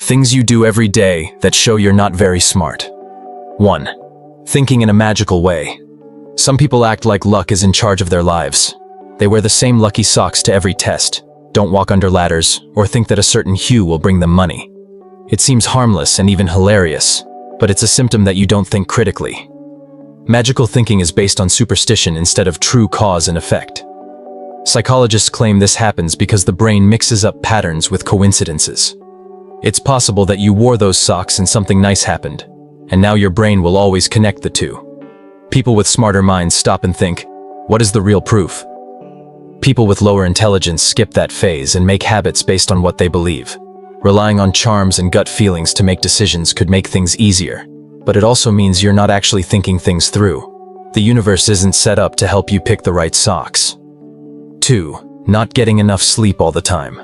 Things you do every day that show you're not very smart. 1. Thinking in a magical way. Some people act like luck is in charge of their lives. They wear the same lucky socks to every test, don't walk under ladders, or think that a certain hue will bring them money. It seems harmless and even hilarious, but it's a symptom that you don't think critically. Magical thinking is based on superstition instead of true cause and effect. Psychologists claim this happens because the brain mixes up patterns with coincidences. It's possible that you wore those socks and something nice happened, and now your brain will always connect the two. People with smarter minds stop and think, what is the real proof? People with lower intelligence skip that phase and make habits based on what they believe. Relying on charms and gut feelings to make decisions could make things easier, but it also means you're not actually thinking things through. The universe isn't set up to help you pick the right socks. 2. Not getting enough sleep all the time.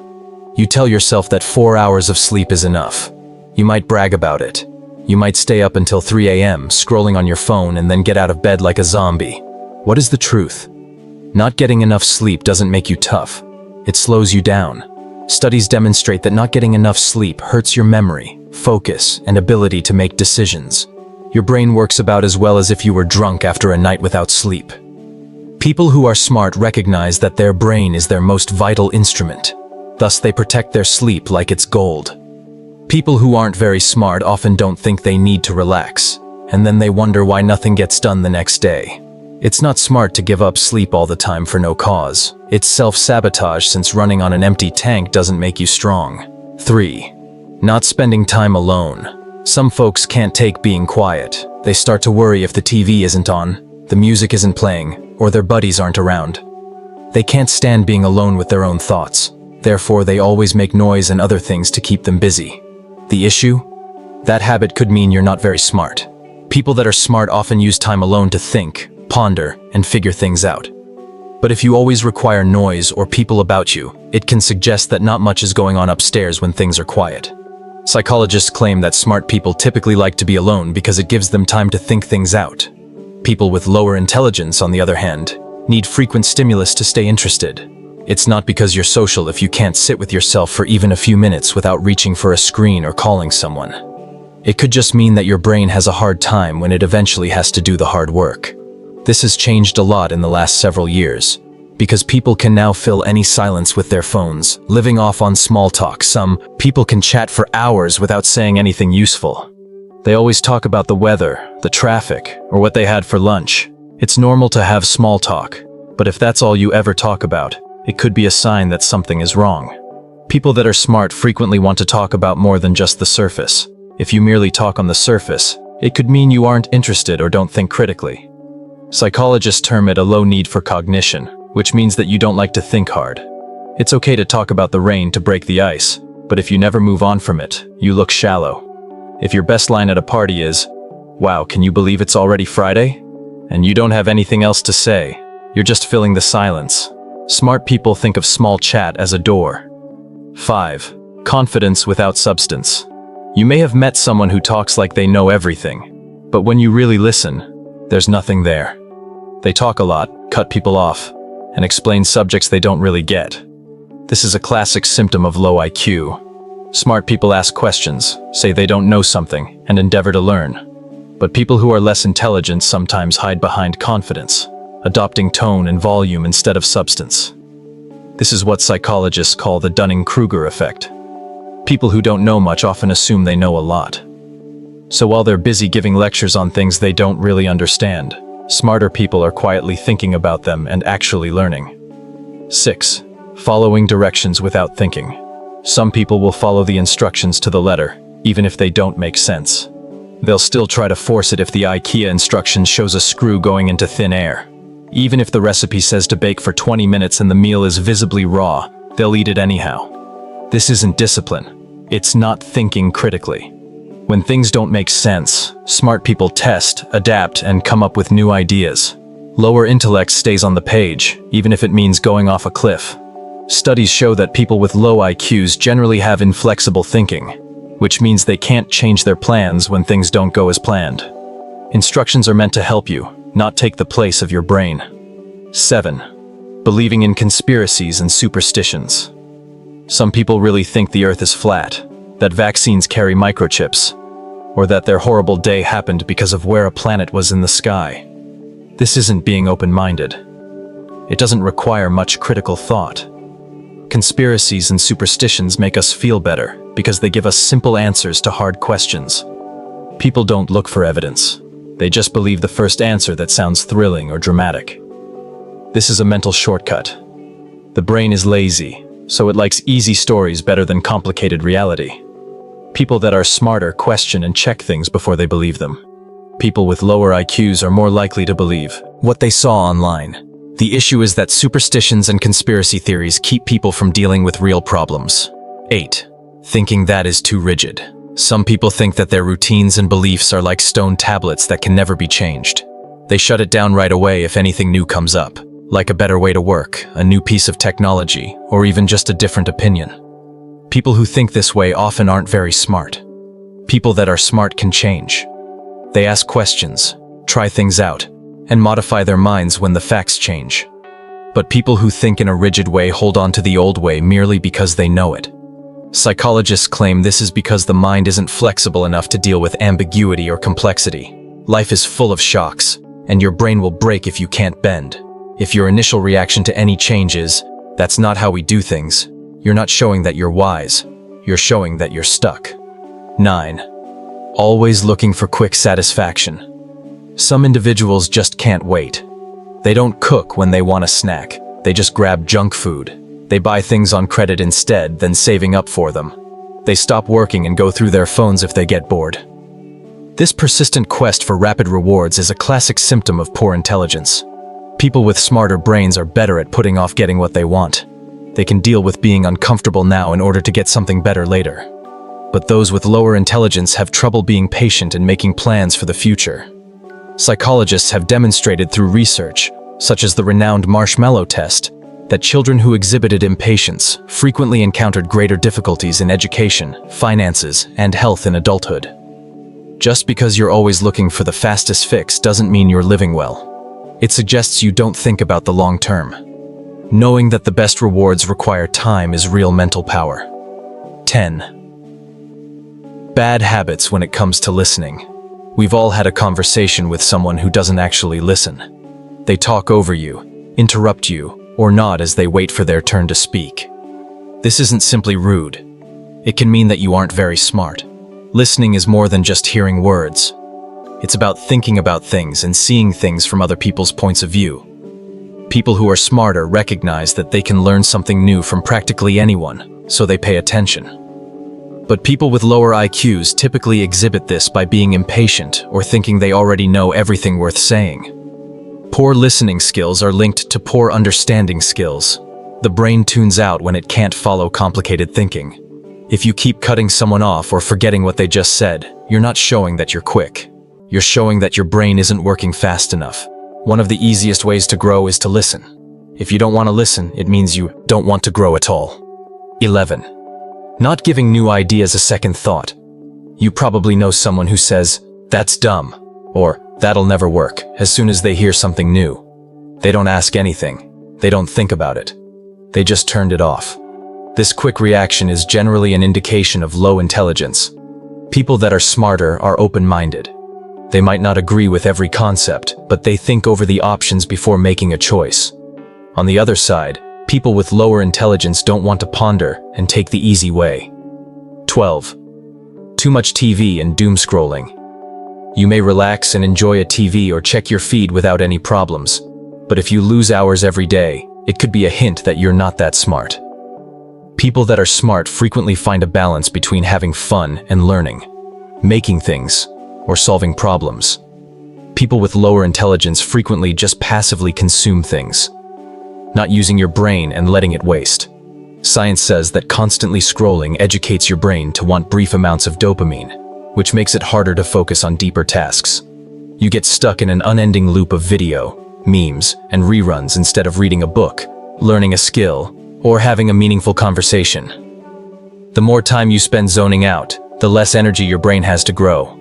You tell yourself that 4 hours of sleep is enough. You might brag about it. You might stay up until 3 a.m. scrolling on your phone and then get out of bed like a zombie. What is the truth? Not getting enough sleep doesn't make you tough. It slows you down. Studies demonstrate that not getting enough sleep hurts your memory, focus, and ability to make decisions. Your brain works about as well as if you were drunk after a night without sleep. People who are smart recognize that their brain is their most vital instrument. Thus, they protect their sleep like it's gold. People who aren't very smart often don't think they need to relax, and then they wonder why nothing gets done the next day. It's not smart to give up sleep all the time for no cause. It's self-sabotage, since running on an empty tank doesn't make you strong. 3. Not spending time alone. Some folks can't take being quiet. They start to worry if the TV isn't on, the music isn't playing, or their buddies aren't around. They can't stand being alone with their own thoughts. Therefore, they always make noise and other things to keep them busy. The issue? That habit could mean you're not very smart. People that are smart often use time alone to think, ponder, and figure things out. But if you always require noise or people about you, it can suggest that not much is going on upstairs when things are quiet. Psychologists claim that smart people typically like to be alone because it gives them time to think things out. People with lower intelligence, on the other hand, need frequent stimulus to stay interested. It's not because you're social if you can't sit with yourself for even a few minutes without reaching for a screen or calling someone. It could just mean that your brain has a hard time when it eventually has to do the hard work. This has changed a lot in the last several years, because people can now fill any silence with their phones, living off on small talk. Some people can chat for hours without saying anything useful. They always talk about the weather, the traffic, or what they had for lunch. It's normal to have small talk, but if that's all you ever talk about, it could be a sign that something is wrong. People that are smart frequently want to talk about more than just the surface. If you merely talk on the surface, it could mean you aren't interested or don't think critically. Psychologists term it a low need for cognition, which means that you don't like to think hard. It's okay to talk about the rain to break the ice, but if you never move on from it, you look shallow. If your best line at a party is, "Wow, can you believe it's already Friday?" and you don't have anything else to say, you're just filling the silence. Smart people think of small chat as a door. 5. Confidence without substance. You may have met someone who talks like they know everything, but when you really listen, there's nothing there. They talk a lot, cut people off, and explain subjects they don't really get. This is a classic symptom of low IQ. Smart people ask questions, say they don't know something, and endeavor to learn. But people who are less intelligent sometimes hide behind confidence, adopting tone and volume instead of substance. This is what psychologists call the Dunning-Kruger effect. People who don't know much often assume they know a lot. So while they're busy giving lectures on things they don't really understand, smarter people are quietly thinking about them and actually learning. 6. Following directions without thinking. Some people will follow the instructions to the letter, even if they don't make sense. They'll still try to force it if the IKEA instructions shows a screw going into thin air. Even if the recipe says to bake for 20 minutes and the meal is visibly raw, they'll eat it anyhow. This isn't discipline. It's not thinking critically. When things don't make sense, smart people test, adapt, and come up with new ideas. Lower intellect stays on the page, even if it means going off a cliff. Studies show that people with low IQs generally have inflexible thinking, which means they can't change their plans when things don't go as planned. Instructions are meant to help you, not take the place of your brain. 7. Believing in conspiracies and superstitions. Some people really think the earth is flat. that vaccines carry microchips, or that their horrible day happened because of where a planet was in the sky. This isn't being open-minded. It doesn't require much critical thought. Conspiracies and superstitions make us feel better because they give us simple answers to hard questions. People don't look for evidence. They just believe the first answer that sounds thrilling or dramatic. This is a mental shortcut. The brain is lazy, so it likes easy stories better than complicated reality. People that are smarter question and check things before they believe them. People with lower IQs are more likely to believe what they saw online. The issue is that superstitions and conspiracy theories keep people from dealing with real problems. 8. Thinking that is too rigid. Some people think that their routines and beliefs are like stone tablets that can never be changed. They shut it down right away if anything new comes up, like a better way to work, a new piece of technology, or even just a different opinion. People who think this way often aren't very smart. People that are smart can change. They ask questions, try things out, and modify their minds when the facts change. But people who think in a rigid way hold on to the old way merely because they know it. Psychologists claim this is because the mind isn't flexible enough to deal with ambiguity or complexity. Life is full of shocks, and your brain will break if you can't bend. If your initial reaction to any change is, "That's not how we do things," you're not showing that you're wise. You're showing that you're stuck. 9. Always looking for quick satisfaction. Some individuals just can't wait. They don't cook when they want a snack. They just grab junk food. They buy things on credit instead than saving up for them. They stop working and go through their phones if they get bored. This persistent quest for rapid rewards is a classic symptom of poor intelligence. People with smarter brains are better at putting off getting what they want. They can deal with being uncomfortable now in order to get something better later. But those with lower intelligence have trouble being patient and making plans for the future. Psychologists have demonstrated through research, such as the renowned marshmallow test, that children who exhibited impatience frequently encountered greater difficulties in education, finances, and health in adulthood. Just because you're always looking for the fastest fix doesn't mean you're living well. It suggests you don't think about the long term. Knowing that the best rewards require time is real mental power. 10. Bad habits when it comes to listening. We've all had a conversation with someone who doesn't actually listen. They talk over you, interrupt you, or nod as they wait for their turn to speak. This isn't simply rude. It can mean that you aren't very smart. Listening is more than just hearing words. It's about thinking about things and seeing things from other people's points of view. People who are smarter recognize that they can learn something new from practically anyone, so they pay attention. But people with lower IQs typically exhibit this by being impatient or thinking they already know everything worth saying. Poor listening skills are linked to poor understanding skills. The brain tunes out when it can't follow complicated thinking. If you keep cutting someone off or forgetting what they just said, you're not showing that you're quick. You're showing that your brain isn't working fast enough. One of the easiest ways to grow is to listen. If you don't want to listen, it means you don't want to grow at all. 11. Not giving new ideas a second thought. You probably know someone who says, "That's dumb," or "That'll never work," as soon as they hear something new. They don't ask anything. They don't think about it. They just turned it off. This quick reaction is generally an indication of low intelligence. People that are smarter are open-minded. They might not agree with every concept, but they think over the options before making a choice. On the other side, people with lower intelligence don't want to ponder and take the easy way. 12. Too much TV and doom scrolling. You may relax and enjoy a TV or check your feed without any problems, but if you lose hours every day, it could be a hint that you're not that smart. People that are smart frequently find a balance between having fun and learning, making things, or solving problems. People with lower intelligence frequently just passively consume things, not using your brain and letting it waste. Science says that constantly scrolling educates your brain to want brief amounts of dopamine, which makes it harder to focus on deeper tasks. You get stuck in an unending loop of video, memes, and reruns instead of reading a book, learning a skill, or having a meaningful conversation. The more time you spend zoning out, the less energy your brain has to grow.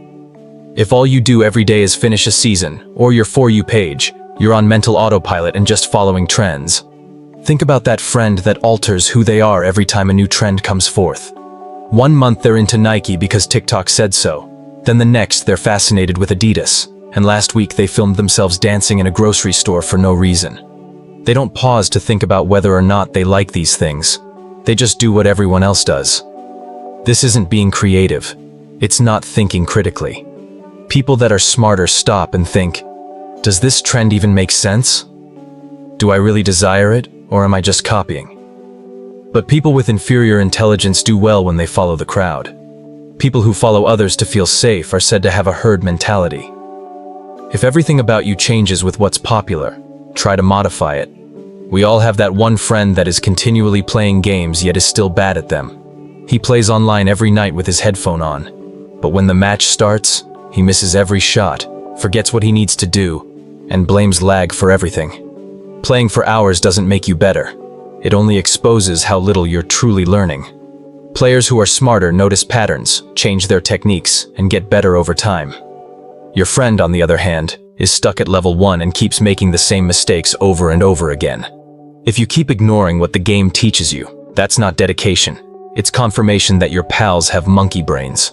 If all you do every day is finish a season, or your For You page, you're on mental autopilot and just following trends. Think about that friend that alters who they are every time a new trend comes forth. One month they're into Nike because TikTok said so. Then the next they're fascinated with Adidas. And last week they filmed themselves dancing in a grocery store for no reason. They don't pause to think about whether or not they like these things. They just do what everyone else does. This isn't being creative. It's not thinking critically. People that are smarter stop and think, does this trend even make sense? Do I really desire it, or am I just copying? But people with inferior intelligence do well when they follow the crowd. People who follow others to feel safe are said to have a herd mentality. If everything about you changes with what's popular, try to modify it. We all have that one friend that is continually playing games yet is still bad at them. He plays online every night with his headphone on, but when the match starts, he misses every shot, forgets what he needs to do, and blames lag for everything. Playing for hours doesn't make you better. It only exposes how little you're truly learning. Players who are smarter notice patterns, change their techniques, and get better over time. Your friend, on the other hand, is stuck at level 1 and keeps making the same mistakes over and over again. If you keep ignoring what the game teaches you, that's not dedication. It's confirmation that your pals have monkey brains.